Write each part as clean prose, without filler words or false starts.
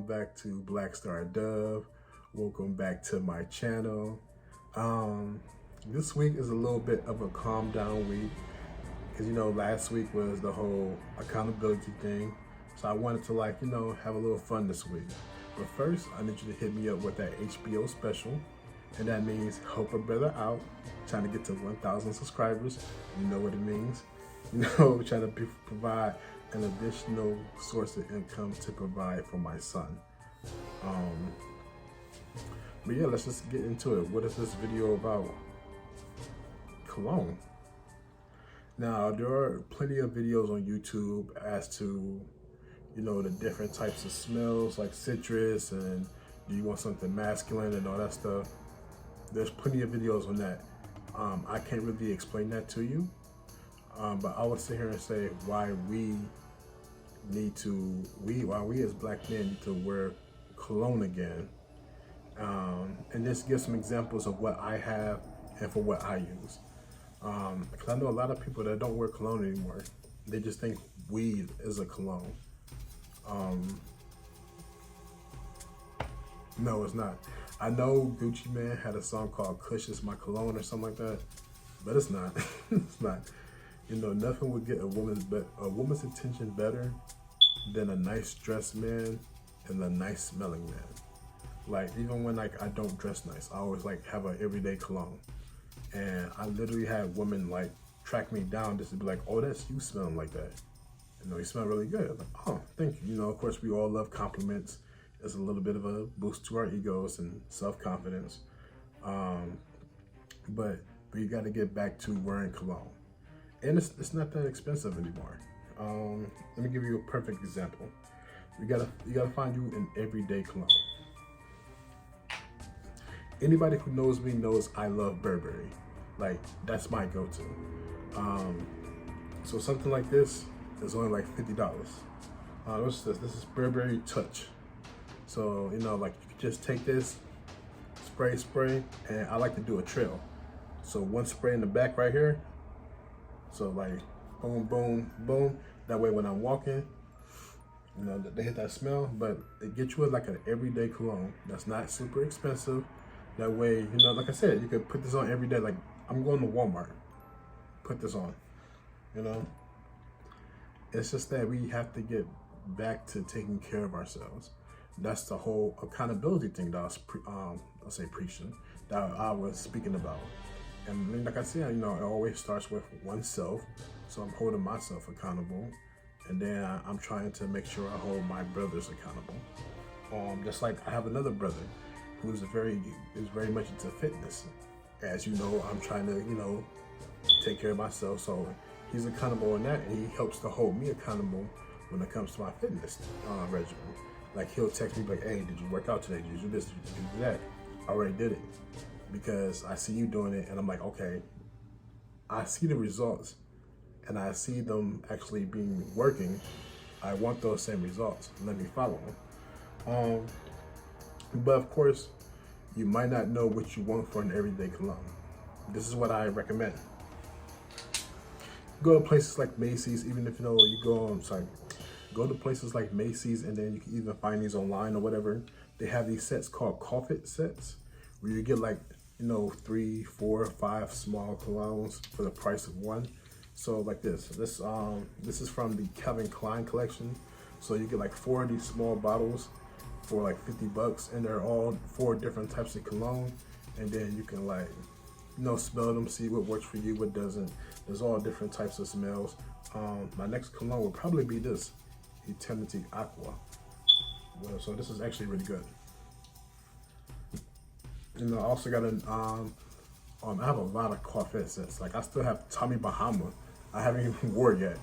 back to Black Star Dove. Welcome back to my channel. This week is a little bit of a calm down week because last week was the whole accountability thing. So I wanted to have a little fun this week. But first, I need you to hit me up with that HBO special. And that means help a brother out, trying to get to 1,000 subscribers. You know what it means. Trying to provide an additional source of income to provide for my son. But yeah, let's just get into it. What is this video about? Cologne. Now, there are plenty of videos on YouTube as to, the different types of smells like citrus and do you want something masculine and all that stuff. There's plenty of videos on that. I can't really explain that to you, but I would sit here and say why we as black men need to wear cologne again, and just give some examples of what I have and for what I use. Because I know a lot of people that don't wear cologne anymore. They just think weed is a cologne. No, it's not. I know Gucci Man had a song called Kush Is My Cologne or something like that, but it's not. It's not. Nothing would get a woman's attention better than a nice dressed man and a nice smelling man. Like, even when I don't dress nice, I always have an everyday cologne. And I literally had women track me down just to be like, oh, that's you smelling like that. You smell really good. I'm like, oh, thank you. Of course, we all love compliments. It's a little bit of a boost to our egos and self-confidence. But you got to get back to wearing cologne. And it's not that expensive anymore. Let me give you a perfect example. You gotta find you an everyday cologne. Anybody who knows me knows I love Burberry. That's my go-to. So something like this is only $50. This is Burberry Touch. So you just take this, spray, and I like to do a trail. So one spray in the back right here. So boom, boom, boom. That way when I'm walking, they hit that smell, but it gets you an everyday cologne that's not super expensive. That way, like I said, you could put this on every day. I'm going to Walmart, put this on, It's just that we have to get back to taking care of ourselves. That's the whole accountability thing that I was preaching, that I was speaking about. And like I said, it always starts with oneself. So I'm holding myself accountable. And then I'm trying to make sure I hold my brothers accountable. Just like I have another brother who's very much into fitness. As you know, I'm trying to, take care of myself. So he's accountable in that, and he helps to hold me accountable when it comes to my fitness regimen. He'll text me hey, did you work out today? Did you do this? Did you do that? I already did it. Because I see you doing it, and I'm okay, I see the results, and I see them actually working. I want those same results. Let me follow them. But of course, you might not know what you want for an everyday cologne. This is what I recommend. Go to places like Macy's, even if go to places like Macy's, and then you can even find these online or whatever. They have these sets called coffee sets, where you get 3, 4, 5 small colognes for the price of one. So this is from the Calvin Klein collection. So you get 4 of these small bottles for $50, and they're all 4 different types of cologne. And then you can smell them, see what works for you, what doesn't. There's all different types of smells. My next cologne would probably be this, Eternity Aqua. So this is actually really good. I also got I have a lot of coffee sets. I still have Tommy Bahama. I haven't even wore it yet.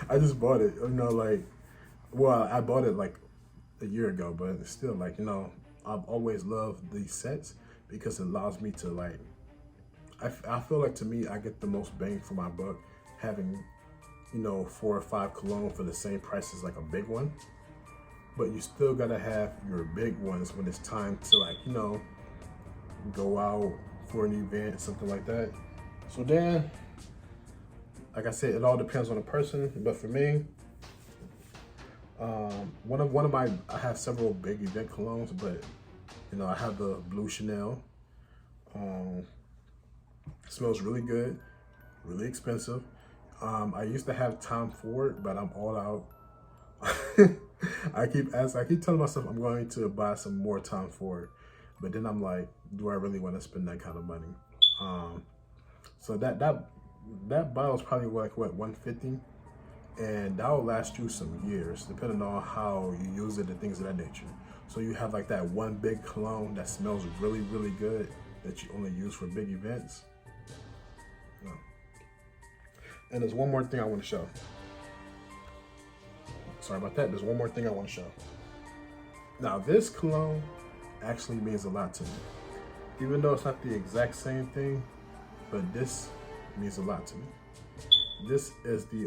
I just bought it. I bought it a year ago, but it's still I've always loved these sets because it allows me to I feel to me, I get the most bang for my buck having 4 or 5 cologne for the same price as a big one. But you still gotta have your big ones when it's time to go out for an event, something like that. So then, like I said, it all depends on the person. But for me, One of my, I have several big event colognes, but I have the blue Chanel. Um, Smells really good, really expensive. I used to have Tom Ford, but I'm all out. I keep telling myself I'm going to buy some more Tom Ford, but then I'm like, do I really want to spend that kind of money? Um, so that bottle is probably like what, 150, and that will last you some years, depending on how you use it and things of that nature. So you have like that one big cologne that smells really, really good that you only use for big events. Yeah. And there's one more thing I want to show. Sorry about that. There's one more thing I want to show. Now, this cologne actually means a lot to me. Even though it's not the exact same thing, but this means a lot to me. This is the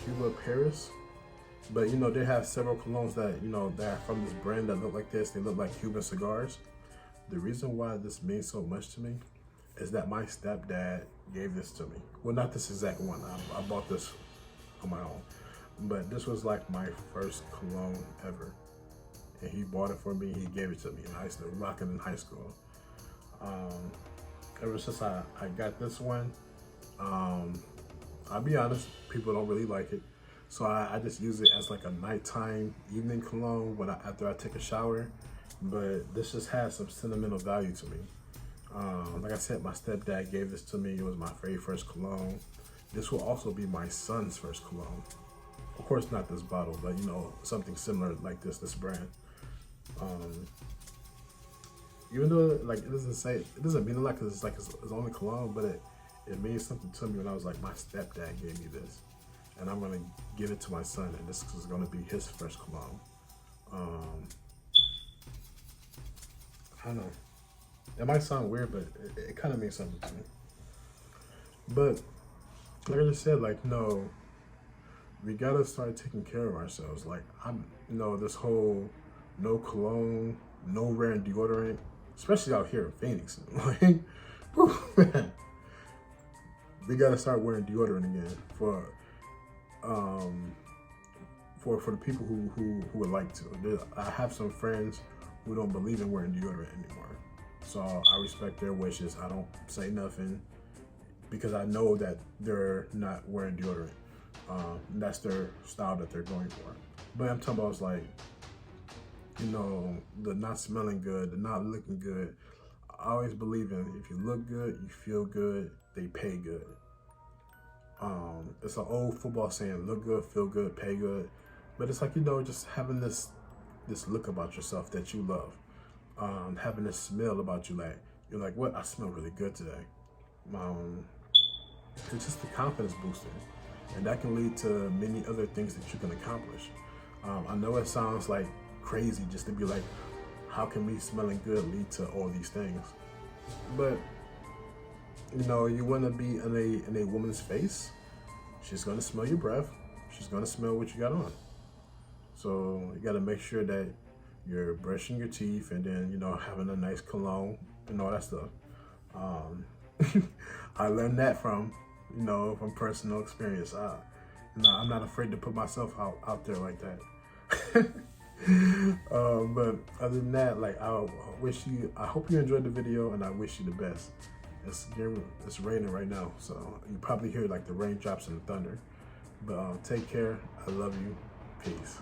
Cuba Paris. But they have several colognes that, that are from this brand that look like this. They look like Cuban cigars. The reason why this means so much to me is that my stepdad gave this to me. Well, not this exact one. I bought this on my own. But this was like my first cologne ever. And he bought it for me. He gave it to me in high school, rocking in high school. Ever since I got this one, I'll be honest, people don't really like it. So I just use it as like a nighttime evening cologne after I take a shower. But this just has some sentimental value to me. Like I said, my stepdad gave this to me. It was my very first cologne. This will also be my son's first cologne. Of course, not this bottle, but something similar like this brand. Even though like it doesn't mean a lot because it's like it's only cologne, but it means something to me when I was like, my stepdad gave me this, and I'm gonna give it to my son, and this is gonna be his first cologne. I don't know. It might sound weird, but it kind of means something to me. But like I just said, like no. We gotta start taking care of ourselves. Like this whole no cologne, no wearing deodorant, especially out here in Phoenix. Like, whew, man, we gotta start wearing deodorant again for the people who would like to. I have some friends who don't believe in wearing deodorant anymore, so I respect their wishes. I don't say nothing because I know that they're not wearing deodorant. That's their style that they're going for. But I'm talking about like, the not smelling good, the not looking good. I always believe in if you look good, you feel good, they pay good. It's an old football saying, look good, feel good, pay good. But it's like, just having this look about yourself that you love. Having this smell about you, like, you're like, what? I smell really good today. It's just the confidence booster. And that can lead to many other things that you can accomplish. I know it sounds like crazy just to be like, how can me smelling good lead to all these things? But, you want to be in a woman's face. She's going to smell your breath. She's going to smell what you got on. So you got to make sure that you're brushing your teeth and then, having a nice cologne and all that stuff. I learned that from personal experience. I'm not afraid to put myself out there like that. But other than that, like I hope you enjoyed the video, and I wish you the best. It's raining right now, so you probably hear like the raindrops and the thunder. But take care. I love you. Peace.